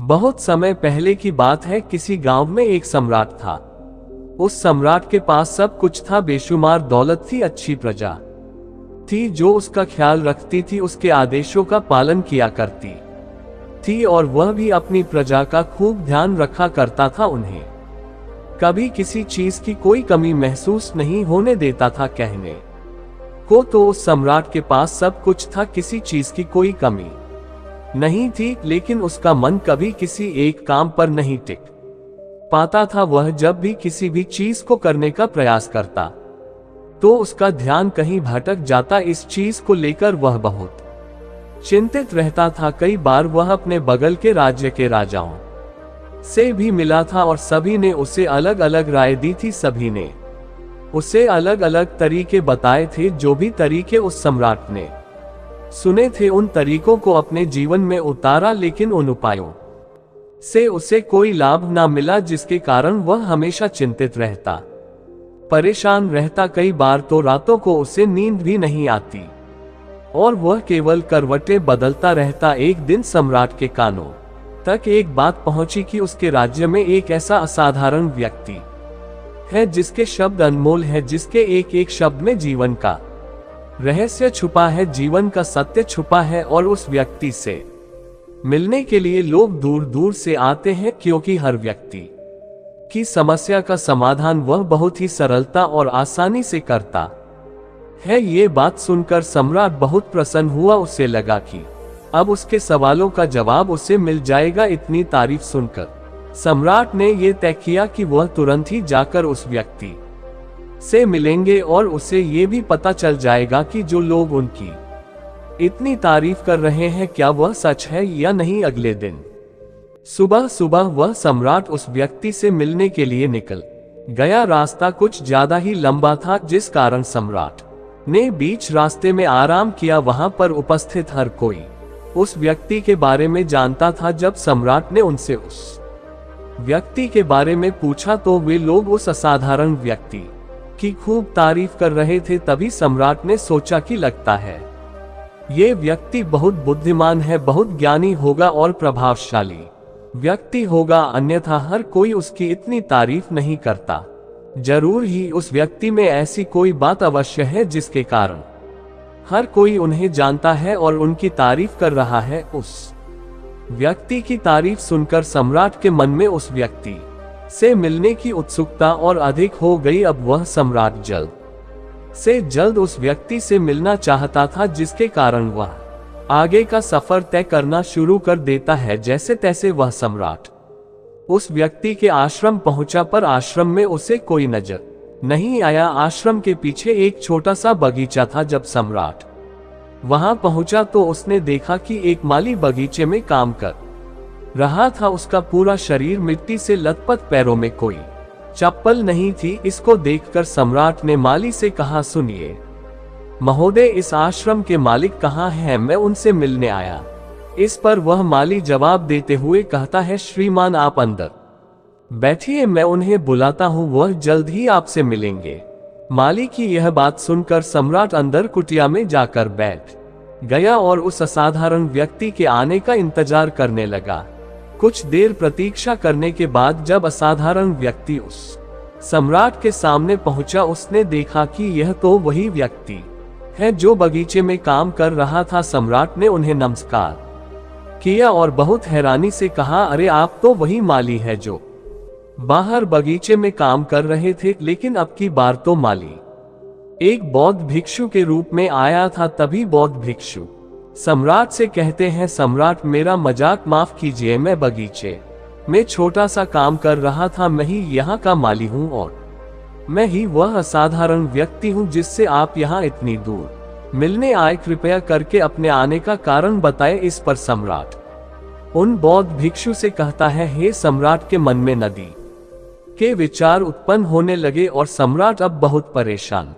बहुत समय पहले की बात है। किसी गांव में एक सम्राट था। उस सम्राट के पास सब कुछ था, बेशुमार दौलत थी, अच्छी प्रजा थी जो उसका ख्याल रखती थी, उसके आदेशों का पालन किया करती थी और वह भी अपनी प्रजा का खूब ध्यान रखा करता था। उन्हें कभी किसी चीज की कोई कमी महसूस नहीं होने देता था। कहने को तो उस सम्राट के पास सब कुछ था, किसी चीज की कोई कमी नहीं थी, लेकिन उसका मन कभी किसी एक काम पर नहीं टिक पाता था। वह जब भी किसी भी चीज को करने का प्रयास करता तो उसका ध्यान कहीं भटक जाता। इस चीज को लेकर वह बहुत चिंतित रहता था। कई बार वह अपने बगल के राज्य के राजाओं से भी मिला था और सभी ने उसे अलग अलग राय दी थी। सभी ने उसे अलग अलग तरीके बताए थे। जो भी तरीके उस सम्राट ने सुने थे, उन तरीकों को अपने जीवन में उतारा, लेकिन उन उपायों से उसे कोई लाभ ना मिला, जिसके कारण वह हमेशा चिंतित रहता, परेशान रहता। कई बार तो रातों को उसे नींद भी नहीं आती और वह केवल करवटें बदलता रहता। एक दिन सम्राट के कानों तक एक बात पहुंची कि उसके राज्य में एक ऐसा असाधारण व्यक्ति है जिसके शब्द अनमोल है, जिसके एक एक शब्द में जीवन का रहस्य छुपा है, जीवन का सत्य छुपा है। और उस व्यक्ति से मिलने के लिए लोग दूर दूर से आते हैं, क्योंकि हर व्यक्ति की समस्या का समाधान वह बहुत ही सरलता और आसानी से करता है। ये बात सुनकर सम्राट बहुत प्रसन्न हुआ। उसे लगा कि अब उसके सवालों का जवाब उसे मिल जाएगा। इतनी तारीफ सुनकर सम्राट ने यह तय किया कि वह तुरंत ही जाकर उस व्यक्ति से मिलेंगे और उसे ये भी पता चल जाएगा कि जो लोग उनकी इतनी तारीफ कर रहे हैं, क्या वह सच है या नहीं। अगले दिन सुबह सुबह वह सम्राट उस व्यक्ति से मिलने के लिए निकल गया। रास्ता कुछ ज्यादा ही लंबा था, जिस कारण सम्राट ने बीच रास्ते में आराम किया। वहां पर उपस्थित हर कोई उस व्यक्ति के बारे में जानता था। जब सम्राट ने उनसे उस व्यक्ति के बारे में पूछा तो वे लोग उस असाधारण व्यक्ति की खूब तारीफ कर रहे थे। तभी सम्राट ने सोचा कि लगता है ये व्यक्ति बहुत बुद्धिमान है, बहुत ज्ञानी होगा और प्रभावशाली व्यक्ति होगा, अन्यथा हर कोई उसकी इतनी तारीफ नहीं करता। जरूर ही उस व्यक्ति में ऐसी कोई बात अवश्य है जिसके कारण हर कोई उन्हें जानता है और उनकी तारीफ कर रहा है। उस व्यक्ति की तारीफ सुनकर सम्राट के मन में उस व्यक्ति से मिलने की उत्सुकता और अधिक हो गई। अब वह सम्राट जल्द से जल्द उस व्यक्ति से मिलना चाहता था, जिसके कारण वह आगे का सफर तय करना शुरू कर देता है। जैसे तैसे वह सम्राट उस व्यक्ति के आश्रम पहुंचा, पर आश्रम में उसे कोई नजर नहीं आया। आश्रम के पीछे एक छोटा सा बगीचा था। जब सम्राट वहां पहुंचा तो उसने देखा कि एक माली बगीचे में काम कर रहा था। उसका पूरा शरीर मिट्टी से लथपथ, पैरों में कोई चप्पल नहीं थी। इसको देखकर सम्राट ने माली से कहा, सुनिए महोदय, इस आश्रम के मालिक कहाँ हैं? मैं उनसे मिलने आया। इस पर वह माली जवाब देते हुए कहता है, श्रीमान आप अंदर बैठिए, मैं उन्हें बुलाता हूँ, वह जल्द ही आपसे मिलेंगे। माली की यह बात सुनकर सम्राट अंदर कुटिया में जाकर बैठ गया और उस असाधारण व्यक्ति के आने का इंतजार करने लगा। कुछ देर प्रतीक्षा करने के बाद जब असाधारण व्यक्ति उस सम्राट के सामने पहुंचा, उसने देखा कि यह तो वही व्यक्ति है जो बगीचे में काम कर रहा था। सम्राट ने उन्हें नमस्कार किया और बहुत हैरानी से कहा, अरे आप तो वही माली है जो बाहर बगीचे में काम कर रहे थे, लेकिन अब की बार तो माली एक बौद्ध भिक्षु के रूप में आया था। तभी बौद्ध भिक्षु सम्राट से कहते हैं, सम्राट मेरा मजाक माफ कीजिए, मैं बगीचे में छोटा सा काम कर रहा था, मैं ही यहाँ का माली हूँ और मैं ही वह असाधारण व्यक्ति हूँ जिससे आप यहाँ इतनी दूर मिलने आए। कृपया करके अपने आने का कारण बताएं। इस पर सम्राट उन बौद्ध भिक्षु से कहता है, हे सम्राट के मन में नदी के विचार उत्पन्न होने लगे और सम्राट अब बहुत परेशान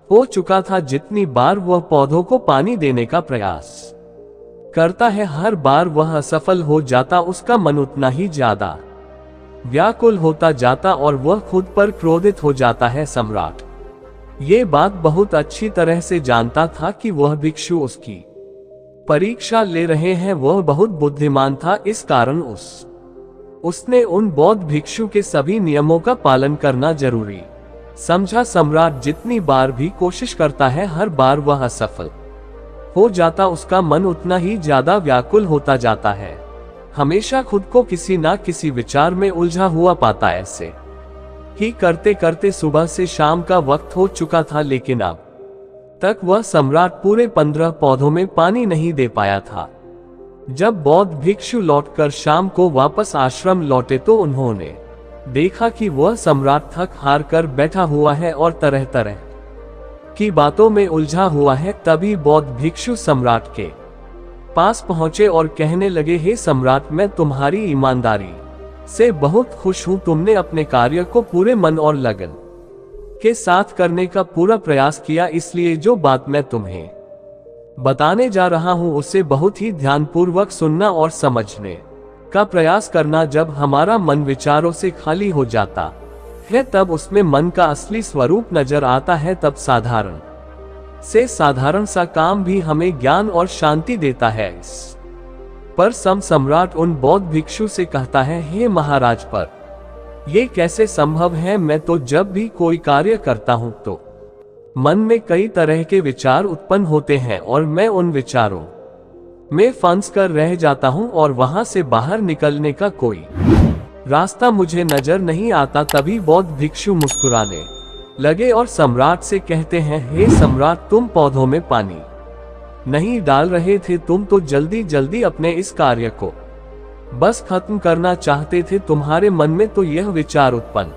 हो चुका था। जितनी बार वह पौधों को पानी देने का प्रयास करता है, हर बार वह असफल हो जाता। उसका मन उतना ही ज्यादा व्याकुल होता जाता और वह खुद पर क्रोधित हो जाता है। सम्राट ये बात बहुत अच्छी तरह से जानता था कि वह भिक्षु उसकी परीक्षा ले रहे हैं। वह बहुत बुद्धिमान था, इस कारण उस उसने उन बौद्ध भिक्षु के सभी नियमों का पालन करना जरूरी समझा। सम्राट जितनी बार भी कोशिश करता है हर बार वह असफल हो जाता, उसका मन उतना ही ज्यादा व्याकुल होता जाता है, हमेशा खुद को किसी ना किसी विचार में उलझा हुआ पाता। ऐसे ही करते करते सुबह से शाम का वक्त हो चुका था, लेकिन अब तक वह सम्राट पूरे 15 पौधों में पानी नहीं दे पाया था। जब बौद्ध भिक्षु लौटकर शाम को वापस आश्रम लौटे तो उन्होंने देखा कि वह सम्राट थक हार कर बैठा हुआ है और तरह तरह की बातों में उलझा हुआ है। तभी बौद्ध भिक्षु सम्राट के पास पहुंचे और कहने लगे, हे सम्राट, मैं तुम्हारी ईमानदारी से बहुत खुश हूं। तुमने अपने कार्य को पूरे मन और लगन के साथ करने का पूरा प्रयास किया, इसलिए जो बात मैं तुम्हें बताने जा रहा हूं उसे बहुत ही ध्यानपूर्वक सुनना और समझने का प्रयास करना। जब हमारा मन विचारों से खाली हो जाता है तब उसमें मन का असली स्वरूप नजर आता है। तब साधारण से साधारण सा काम भी हमें ज्ञान और शांति देता है। इस पर सम्राट उन बौद्ध भिक्षु से कहता है, हे महाराज, पर यह कैसे संभव है? मैं तो जब भी कोई कार्य करता हूं तो मन में कई तरह के विचार उत्पन्न होते हैं और मैं उन विचारों में फंस कर रह जाता हूं और वहां से बाहर निकलने का कोई रास्ता मुझे नजर नहीं आता। तभी बौद्ध भिक्षु मुस्कुराने लगे और सम्राट से कहते हैं, हे सम्राट, तुम पौधों में पानी नहीं डाल रहे थे, तुम तो जल्दी जल्दी अपने इस कार्य को बस खत्म करना चाहते थे। तुम्हारे मन में तो यह विचार उत्पन्न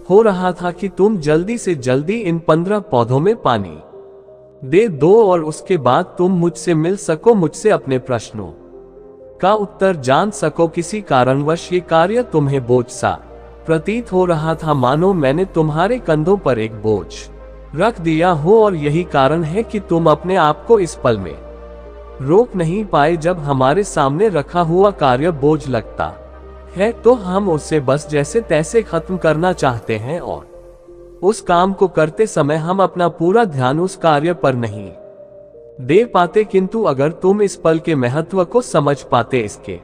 हो रहा था कि तुम जल्दी से जल्दी इन 15 पौधों में पानी दे दो और उसके बाद तुम मुझसे मिल सको, मुझसे अपने प्रश्नों का उत्तर जान सको। किसी कारणवश ये कार्य तुम्हें बोझ सा प्रतीत हो रहा था, मानो मैंने तुम्हारे कंधों पर एक बोझ रख दिया हो, और यही कारण है कि तुम अपने आप को इस पल में रोक नहीं पाए। जब हमारे सामने रखा हुआ कार्य बोझ लगता है तो हम उसे बस जैसे तैसे खत्म करना चाहते हैं और उस काम को करते समय हम अपना पूरा ध्यान उस कार्य पर नहीं दे पाते। किंतु अगर तुम इस पल के महत्व को समझ पाते, इसके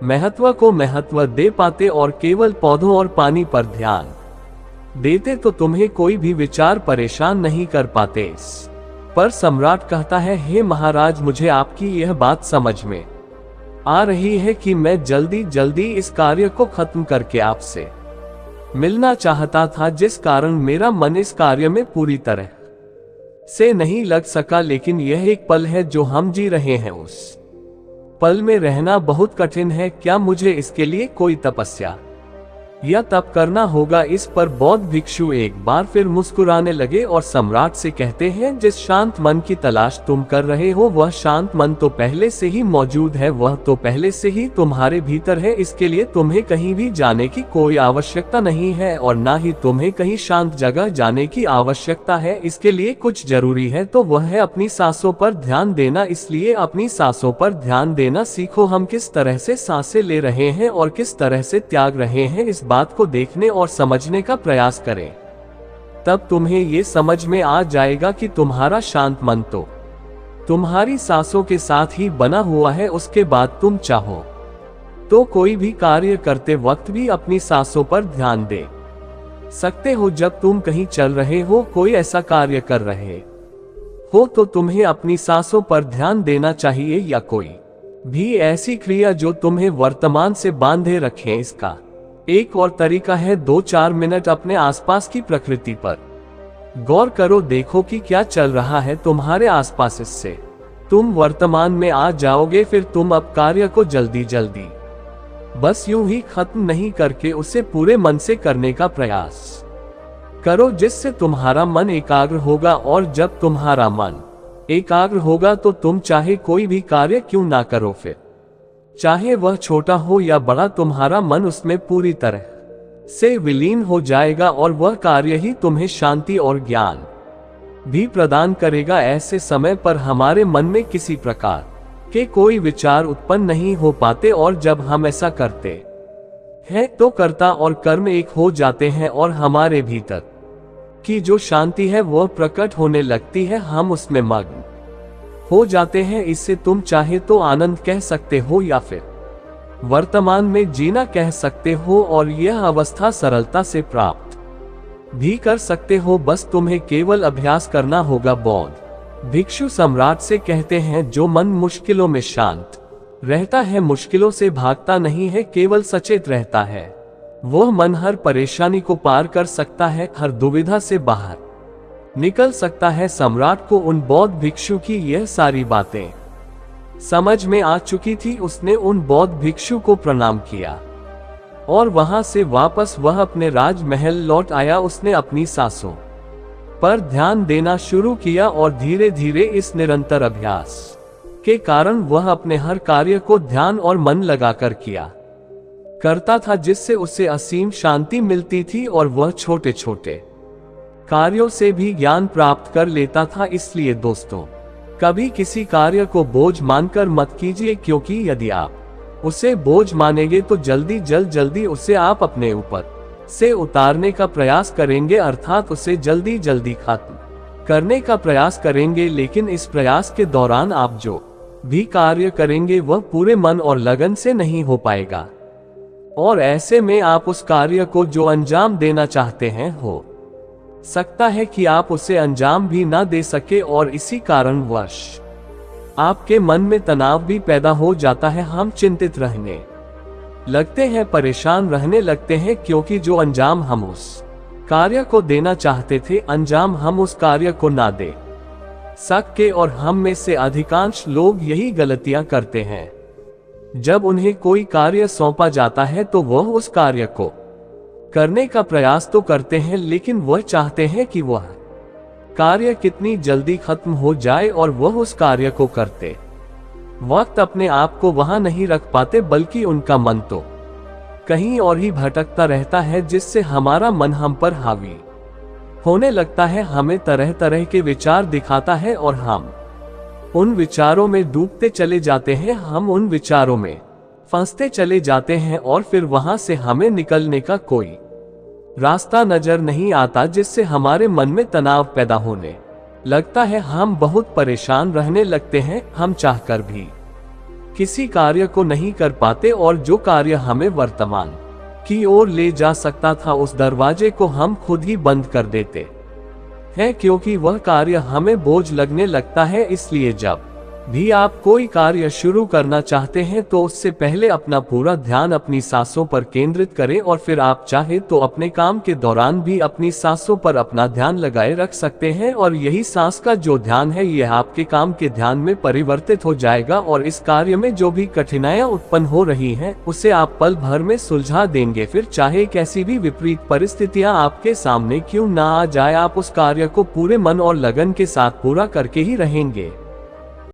महत्व को महत्व दे पाते और केवल पौधों और पानी पर ध्यान देते तो तुम्हें कोई भी विचार परेशान नहीं कर पाते। इस पर सम्राट कहता है, हे महाराज, मुझे आपकी यह बात समझ में आ रही है कि मैं जल्दी जल्दी इस कार्य को खत्म करके आपसे मिलना चाहता था, जिस कारण मेरा मन इस कार्य में पूरी तरह से नहीं लग सका। लेकिन यह एक पल है जो हम जी रहे हैं, उस पल में रहना बहुत कठिन है। क्या मुझे इसके लिए कोई तपस्या या तप करना होगा? इस पर बौद्ध भिक्षु एक बार फिर मुस्कुराने लगे और सम्राट से कहते हैं, जिस शांत मन की तलाश तुम कर रहे हो वह शांत मन तो पहले से ही मौजूद है, वह तो पहले से ही तुम्हारे भीतर है। इसके लिए तुम्हें कहीं भी जाने की कोई आवश्यकता नहीं है और ना ही तुम्हें कहीं शांत जगह जाने की आवश्यकता है। इसके लिए कुछ जरूरी है तो वह है अपनी सांसों पर ध्यान देना। इसलिए अपनी सांसों पर ध्यान देना सीखो। हम किस तरह से सांसें ले रहे हैं और किस तरह से त्याग रहे हैं, इस बात को देखने और समझने का प्रयास करें। तब तुम्हें ये समझ में आ जाएगा कि तुम्हारा शांत मन तो तुम्हारी सांसों के साथ ही बना हुआ है। उसके बाद तुम चाहो तो कोई भी कार्य करते वक्त भी अपनी सांसों पर ध्यान दे सकते हो। जब तुम कहीं चल रहे हो, कोई ऐसा कार्य कर रहे हो, तो तुम्हें अपनी सांसों पर ध्यान देना चाहिए, या कोई भी ऐसी क्रिया जो तुम्हें वर्तमान से बांधे रखे। इसका एक और तरीका है 2-4 मिनट अपने आसपास की प्रकृति पर गौर करो, देखो कि क्या चल रहा है तुम्हारे आसपास। इससे तुम वर्तमान में आ जाओगे। फिर तुम अब कार्य को जल्दी जल्दी बस यूं ही खत्म नहीं करके उसे पूरे मन से करने का प्रयास करो, जिससे तुम्हारा मन एकाग्र होगा। और जब तुम्हारा मन एकाग्र होगा तो तुम चाहे कोई भी कार्य क्यों ना करो, फिर चाहे वह छोटा हो या बड़ा, तुम्हारा मन उसमें पूरी तरह से विलीन हो जाएगा और वह कार्य ही तुम्हें शांति और ज्ञान भी प्रदान करेगा। ऐसे समय पर हमारे मन में किसी प्रकार के कोई विचार उत्पन्न नहीं हो पाते और जब हम ऐसा करते हैं तो कर्ता और कर्म एक हो जाते हैं और हमारे भीतर की जो शांति है वह प्रकट होने लगती है। हम उसमें मग्न हो जाते हैं। इससे तुम चाहे तो आनंद कह सकते हो या फिर वर्तमान में जीना कह सकते हो और यह अवस्था सरलता से प्राप्त भी कर सकते हो, बस तुम्हें केवल अभ्यास करना होगा। बौद्ध भिक्षु सम्राट से कहते हैं, जो मन मुश्किलों में शांत रहता है, मुश्किलों से भागता नहीं है, केवल सचेत रहता है, वह मन हर परेशानी को पार कर सकता है, हर दुविधा से बाहर निकल सकता है। सम्राट को उन बौद्ध भिक्षु की यह सारी बातें समझ में आ चुकी थी। उसने उन बौद्ध भिक्षु को प्रणाम किया और वहां से वापस वह अपने राजमहल लौट आया। उसने अपनी सांसों पर ध्यान देना शुरू किया और धीरे धीरे इस निरंतर अभ्यास के कारण वह अपने हर कार्य को ध्यान और मन लगाकर किया करता था, जिससे उसे असीम शांति मिलती थी और वह छोटे छोटे कार्यों से भी ज्ञान प्राप्त कर लेता था। इसलिए दोस्तों, कभी किसी कार्य को बोझ मानकर मत कीजिए, क्योंकि यदि आप उसे बोझ मानेंगे तो जल्दी उसे आप अपने ऊपर से उतारने का प्रयास करेंगे, अर्थात उसे जल्दी खत्म करने का प्रयास करेंगे। लेकिन इस प्रयास के दौरान आप जो भी कार्य करेंगे वह पूरे मन और लगन से नहीं हो पाएगा, और ऐसे में आप उस कार्य को जो अंजाम देना चाहते हैं, हो सकता है कि आप उसे अंजाम भी ना दे सके, और इसी कारणवश आपके मन में तनाव भी पैदा हो जाता है। हम चिंतित रहने लगते हैं, परेशान रहने लगते हैं, क्योंकि जो अंजाम हम उस कार्य को देना चाहते थे, अंजाम हम उस कार्य को ना दे सके। और हम में से अधिकांश लोग यही गलतियां करते हैं। जब उन्हें कोई कार्य सौंपा जाता है तो वह उस कार्य को करने का प्रयास तो करते हैं, लेकिन वह चाहते हैं कि वह कार्य कितनी जल्दी खत्म हो जाए, और वह उस कार्य को करते वक्त अपने आप को वहां नहीं रख पाते, बल्कि उनका मन तो कहीं और ही भटकता रहता है, जिससे हमारा मन हम पर हावी होने लगता है, हमें तरह तरह के विचार दिखाता है और हम उन विचारों में डूबते चले जाते हैं, हम उन विचारों में फंसते चले जाते हैं, और फिर वहां से हमें निकलने का कोई रास्ता नजर नहीं आता, जिससे हमारे मन में तनाव पैदा होने लगता है। हम बहुत परेशान रहने लगते हैं, हम चाहकर भी किसी कार्य को नहीं कर पाते, और जो कार्य हमें वर्तमान की ओर ले जा सकता था, उस दरवाजे को हम खुद ही बंद कर देते हैं, क्योंकि वह कार्य हमें बोझ लगने लगता है। इसलिए जब भी आप कोई कार्य शुरू करना चाहते हैं तो उससे पहले अपना पूरा ध्यान अपनी सांसों पर केंद्रित करें, और फिर आप चाहे तो अपने काम के दौरान भी अपनी सांसों पर अपना ध्यान लगाए रख सकते हैं, और यही सांस का जो ध्यान है यह आपके काम के ध्यान में परिवर्तित हो जाएगा, और इस कार्य में जो भी कठिनाइयां उत्पन्न हो रही हैं उसे आप पल भर में सुलझा देंगे। फिर चाहे कैसी भी विपरीत परिस्थितियां आपके सामने क्यों ना आ जाए, आप उस कार्य को पूरे मन और लगन के साथ पूरा करके ही रहेंगे।